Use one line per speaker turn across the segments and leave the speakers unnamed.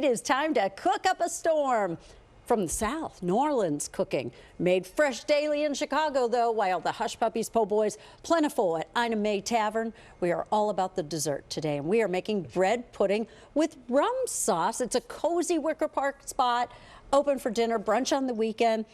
It is time to cook up a storm. From the South, New Orleans cooking. Made fresh daily in Chicago, though, while the Hush Puppies po' boys plentiful at Ina May Tavern. We are all about the dessert today, and we are making bread pudding with rum sauce. It's a cozy Wicker Park spot, open for dinner, brunch on the weekend.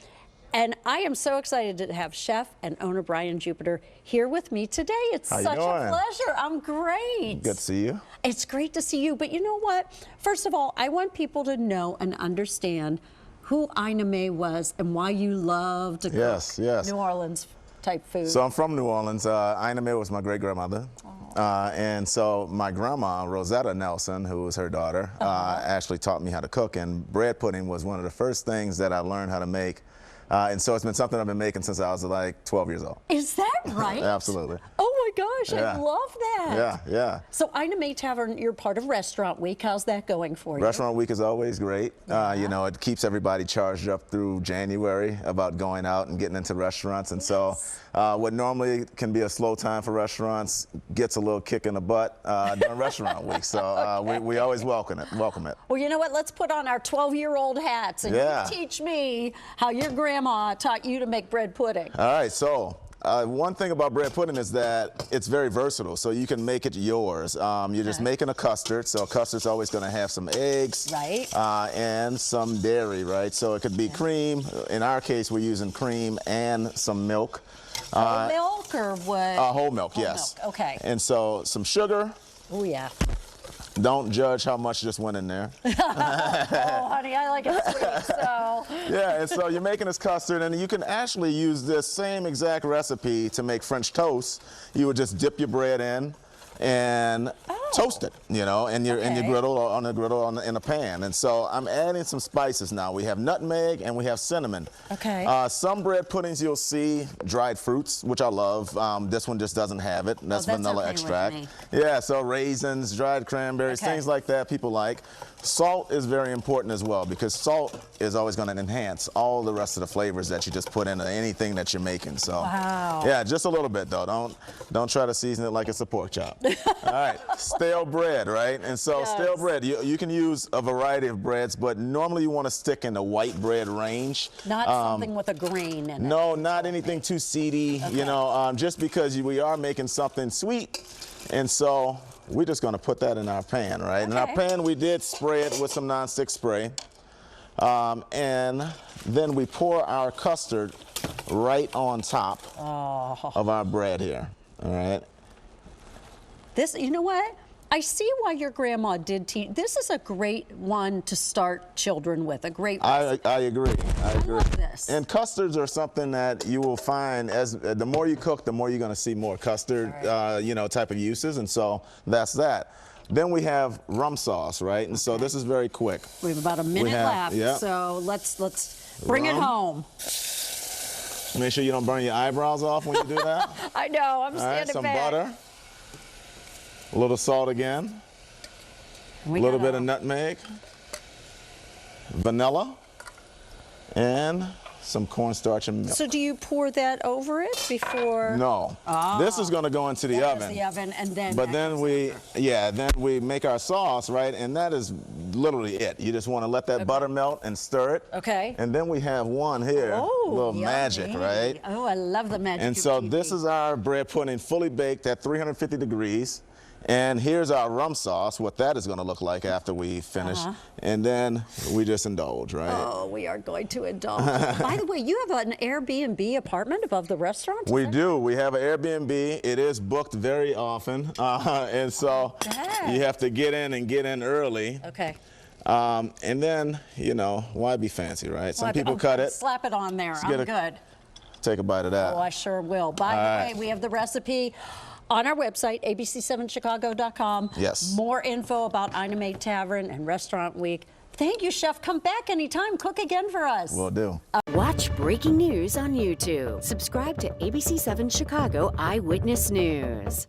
And I am so excited to have chef and owner Brian Jupiter here with me today. It's such a pleasure. I'm great.
Good to see you.
It's great to see you. But you know what? First of all, I want people to know and understand who Ina May was and why you love to cook New Orleans type food.
So I'm from New Orleans. Ina May was my great-grandmother. And so my grandma, Rosetta Nelson, who was her daughter, actually taught me how to cook. And bread pudding was one of the first things that I learned how to make. And so it's been something I've been making since I was like 12 years old.
Is that right?
Absolutely.
Oh my gosh, I love that.
Yeah.
So Ina May Tavern, you're part of Restaurant Week. How's that going for you?
Restaurant Week is always great. You know, it keeps everybody charged up through January about going out and getting into restaurants. And so what normally can be a slow time for restaurants gets a little kick in the butt during Restaurant Week. So we always welcome it.
Well, you know what? Let's put on our 12-year-old hats and you teach me how your grandma taught you to make bread pudding.
All right, so one thing about bread pudding is that it's very versatile, so you can make it yours. You're just making a custard, so a custard's always going to have some eggs, and some dairy, right? So it could be cream. In our case, we're using cream and some milk.
Whole milk or what?
Whole milk, yes.
Milk. Okay.
And so some sugar.
Oh yeah.
Don't judge how much just went in there.
Oh, honey, I like it sweet, so.
Yeah, and so you're making this custard, and you can actually use this same exact recipe to make French toast. You would just dip your bread in and toast it, you know, in your griddle in a pan. And so I'm adding some spices now. We have nutmeg and we have cinnamon. Some bread puddings you'll see dried fruits, which I love. This one just doesn't have it. That's vanilla extract. Yeah, so raisins, dried cranberries, things like that people like. Salt is very important as well, because salt is always going to enhance all the rest of the flavors that you just put into anything that you're making. So yeah, just a little bit though. Don't try to season it like it's a pork chop. All right, stale bread, right? And so stale bread, you can use a variety of breads, but normally you want to stick in the white bread range.
Not something with a grain in it.
No, not anything too seedy, you know, just because we are making something sweet. And so we're just going to put that in our pan, right? In our pan, we did spray it with some nonstick spray. And then we pour our custard right on top of our bread here, all right?
This, you know what? I see why your grandma did teach. This is a great one to start children with, a great recipe.
I agree. I
love this.
And custards are something that you will find as the more you cook, the more you're going to see more custard, you know, type of uses. And so that's that. Then we have rum sauce, right? And so this is very quick.
We have about a minute left. So let's bring it home.
Make sure you don't burn your eyebrows off when you do that.
I know. I'm standing back.
Some butter. A little salt again, a little bit of nutmeg, vanilla, and some cornstarch and milk.
So do you pour that over it before?
No. This is going to go into the oven.
The oven, and then.
But then we make our sauce, right? And that is literally it. You just want to let that butter melt and stir it. And then we have one here, a little magic, right?
Oh, I love the magic.
And so this is our bread pudding, fully baked at 350 degrees. And here's our rum sauce, what that is going to look like after we finish. And then we just indulge, right?
Oh, we are going to indulge. By the way, you have an Airbnb apartment above the restaurant?
We do. We have an Airbnb. It is booked very often. And so you have to get in early. And then, you know, why be fancy, right? Some people cut it.
Slap it on there. I'm good.
Take a bite of that.
Oh, I sure will. By the way, we have the recipe on our website, abc7chicago.com. More info about Ina May Tavern and Restaurant Week. Thank you, Chef. Come back anytime. Cook again for us.
Will do.
Watch breaking news on YouTube. Subscribe to ABC7 Chicago Eyewitness News.